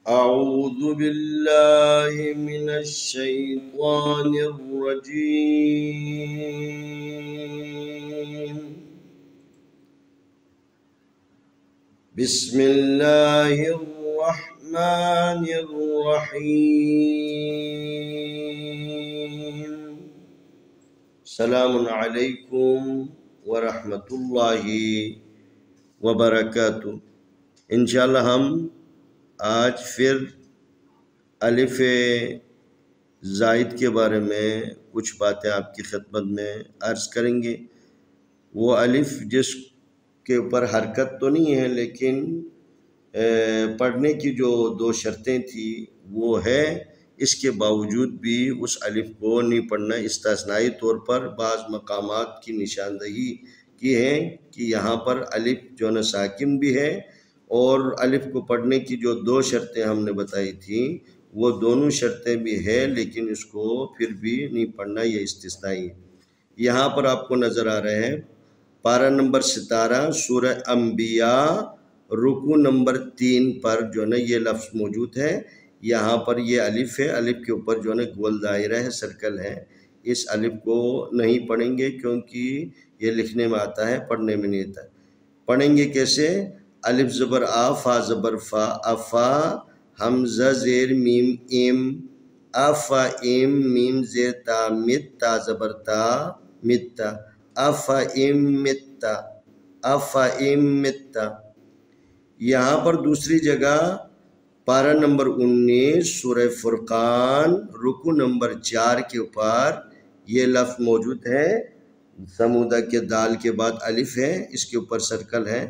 أعوذ بالله من الشيطان الرجيم. بسم الله الرحمن الرحيم. السلام عليكم ورحمة الله وبرکاتہ. انشاءاللہ ہم آج پھر الف زائد کے بارے میں کچھ باتیں آپ کی خدمت میں عرض کریں گے. وہ الف جس کے اوپر حرکت تو نہیں ہے لیکن پڑھنے کی جو دو شرطیں تھیں وہ ہے، اس کے باوجود بھی اس الف کو نہیں پڑھنا. استثنائی طور پر بعض مقامات کی نشاندہی کی ہے کہ یہاں پر الف جو ہے ساکن بھی ہے، اور الف کو پڑھنے کی جو دو شرطیں ہم نے بتائی تھیں وہ دونوں شرطیں بھی ہے، لیکن اس کو پھر بھی نہیں پڑھنا، یہ استثنائی ہے. یہاں پر آپ کو نظر آ رہے ہیں پارہ نمبر 17 سورہ انبیاء رکوع نمبر 3 پر جو ہے یہ لفظ موجود ہے. یہاں پر یہ الف ہے، الف کے اوپر جو ہے گول دائرہ ہے، سرکل ہے. اس الف کو نہیں پڑھیں گے کیونکہ یہ لکھنے میں آتا ہے، پڑھنے میں نہیں آتا ہے. پڑھیں گے کیسے؟ الف زبر آ، فا زبر فا، افا، حمزہ زیر میم ام، افا ام، میم زیر تا، مت، تا زبر تا، متا، افا ام متا، افا ام متا. یہاں پر دوسری جگہ پارہ نمبر 19 سورہ فرقان رکوع نمبر 4 کے اوپر یہ لفظ موجود ہے. سمودہ کے دال کے بعد الف ہے، اس کے اوپر سرکل ہے،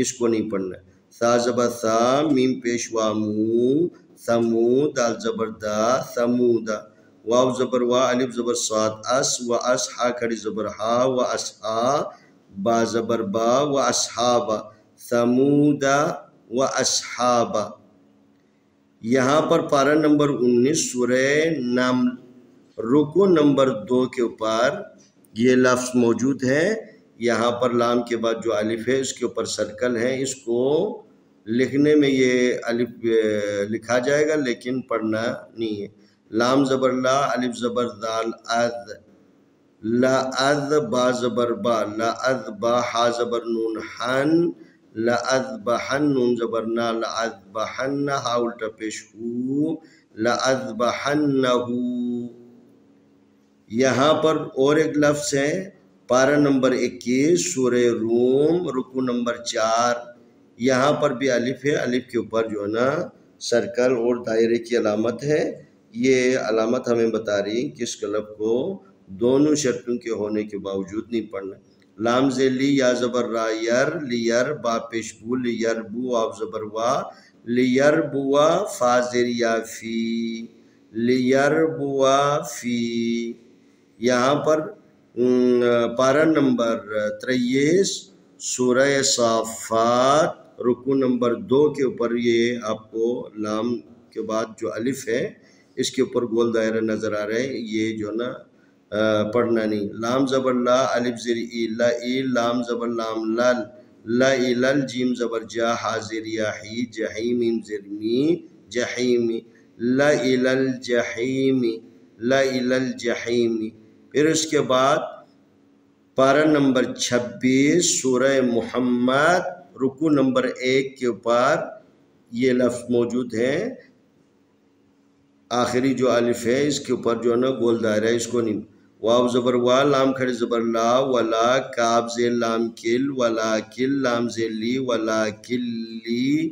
اس کو نہیں پڑھنا. سا زبر سا، میم پیش وا مو، سمو، دال زبر دا، سمودا. واو زبر وا، الف زبر صاد، اس و اس، ہا کھڑی زبر ہا و اسحا، با زبر با و اصحابا، سمودا و اصحابا. یہاں پر پارہ نمبر 19 سورہ نمل رکوع نمبر 2 کے اوپر یہ لفظ موجود ہے. یہاں پر لام کے بعد جو الف ہے اس کے اوپر سرکل ہے، اس کو لکھنے میں یہ الف لکھا جائے گا لیکن پڑھنا نہیں ہے. لام زبر لا، الف زبر دال اذ، لا اذ، با زبر با، لا اذ با، ہا زبر نون حن، لا اذ بحن، نون زبر نا، لا اذ بحن، ہا الٹا پیش ہو، لا اذ بحنہ. یہاں پر اور ایک لفظ ہے پارہ نمبر 21 سورہ روم رکوع نمبر 4. یہاں پر بھی الف ہے، الف کے اوپر جو ہے نا سرکل اور دائرے کی علامت ہے. یہ علامت ہمیں بتا رہی کہ اس لفظ کو دونوں شرطوں کے ہونے کے باوجود نہیں پڑھنا. لام ذیلی، یا زبر را یر، لیر، با پیش بو، لیر بو، واو زبر وا، لیر بوا، فا زیر یا فی، لیر بوا فی. یہاں پر پارہ نمبر 23 سورہ صافات رکوع نمبر 2 کے اوپر یہ آپ کو لام کے بعد جو الف ہے اس کے اوپر گول دائرہ نظر آ رہے ہیں، یہ جو نا پڑھنا نہیں. لام زبر لا، الف زیر ای، لا ای، لام زبر لام لل، لا ای لل، جیم زبر جا، ہا زیر یا ہی، جہیم، میم زیر می، جہیمی، لا ای لل جہیمی، لا ای لل جہیمی. پھر اس کے بعد پارہ نمبر 26 سورہ محمد رکوع نمبر 1 کے اوپر یہ لفظ موجود ہے. آخری جو الف ہے اس کے اوپر جو ہے نا گول دائرہ ہے، اس کو نہیں. واو زبر وا، لام کھڑی زبر لا، ولا، کاف زیر لام کل، ولا کل، لام زیر لی، ولا کلی،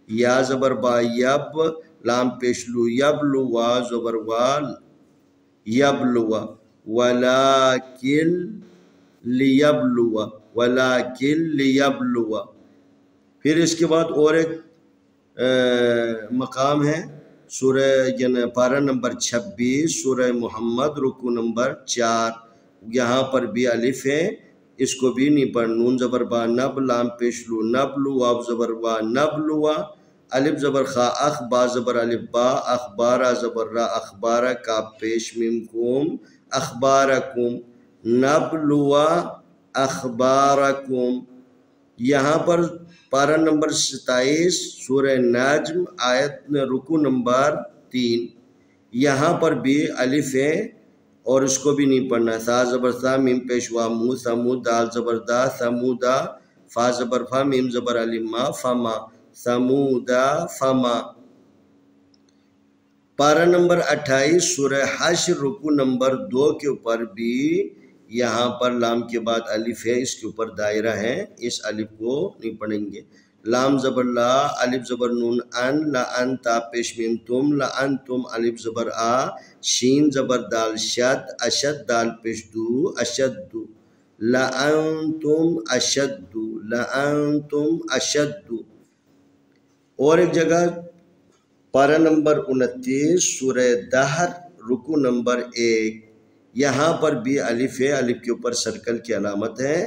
یا زبر با یب، لام پیش لو، یب لو، وا زبر وا، یب لو، ولاکن لیبلو، ولاکن لیبلو. پھر اس کے بعد اور ایک مقام ہے سورہ پارہ نمبر 26 سورہ محمد رکوع نمبر 4. یہاں پر بھی الف ہے، اس کو بھی نہیں پڑھ. نون زبر با نب، لام پیش لو، نبلو، واو زبر وا، نبلو، الف زبر خا اخ، با زبر الف با، اخبارہ زبر را، اخبارہ، کاف پیش میم کوم، اخبارکم، نبلو اخبارکم. یہاں پر پارہ نمبر 27 سورہ نجم آیت رکو نمبر 3، یہاں پر بھی الف ہے اور اس کو بھی نہیں پڑھنا ہے۔ سا زبر سا میم پیش وا مو سمود دال زبر دا سمودا فا زبر فا میم زبر الف ما فما سمودا فما۔ پارہ نمبر 28 سورہ حشر رکو نمبر 2 کے اوپر بھی یہاں پر لام کے بعد الف ہے، اس کے اوپر دائرہ ہے، اس الف کو نہیں پڑھیں گے۔ لام زبر لا الف زبر نون ان لان تا پیش میم تم لانتم الف زبر آ شین زبر دال شد اشد دال پیش دو اشد لانتم اشد لانتم اشد۔ اور ایک جگہ پارہ نمبر 29 سورہ دہر رکو نمبر 1، یہاں پر بھی الف ہے، الف کے اوپر سرکل کی علامت ہے،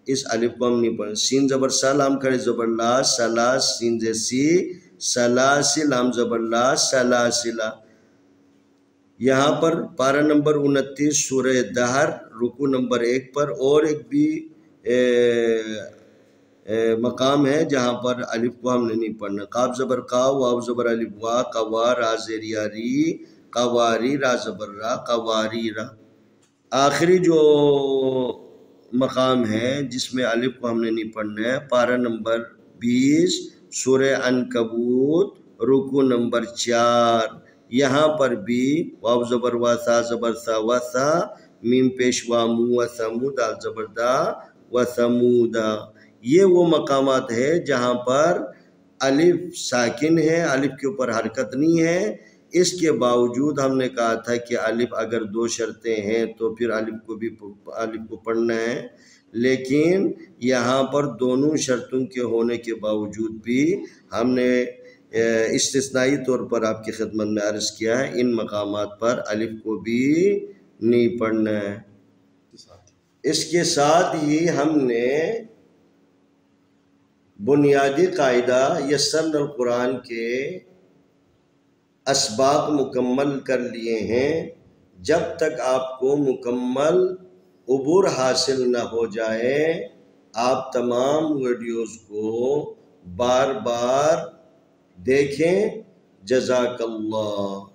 اس الف کو ہم نہیں پڑھیں۔ سین زبر سا لام کھڑے زبر لا سلا سین سی سلاسی لام زبر لا سلاسلا۔ یہاں پر پارہ نمبر 29 سورہ دہر رکو نمبر 1 پر اور ایک بھی مقام ہے جہاں پر الف کو ہم نے نہیں پڑھنا۔ قاف زبر قا واو زبر الف وا قوا را زیر ری قواری را زبر را قواری را۔ آخری جو مقام ہے جس میں الف کو ہم نے نہیں پڑھنا ہے، پارہ نمبر 20 سورہ عنکبوت رکو نمبر 4، یہاں پر بھی واو زبر وا سا زبر سا و سا میم پیش وا مو و سمو دال زبر دا و سمودا۔ یہ وہ مقامات ہے جہاں پر الف ساکن ہے، الف کے اوپر حرکت نہیں ہے، اس کے باوجود ہم نے کہا تھا کہ الف اگر 2 شرطیں ہیں تو پھر الف کو پڑھنا ہے، لیکن یہاں پر دونوں شرطوں کے ہونے کے باوجود بھی ہم نے استثنائی طور پر آپ کی خدمت میں عرض کیا ہے ان مقامات پر الف کو بھی نہیں پڑھنا ہے۔ اس کے ساتھ ہی ہم نے بنیادی قاعدہ یسرنا القرآن کے اسباق مکمل کر لیے ہیں۔ جب تک آپ کو مکمل عبور حاصل نہ ہو جائے آپ تمام ویڈیوز کو بار بار دیکھیں۔ جزاک اللہ۔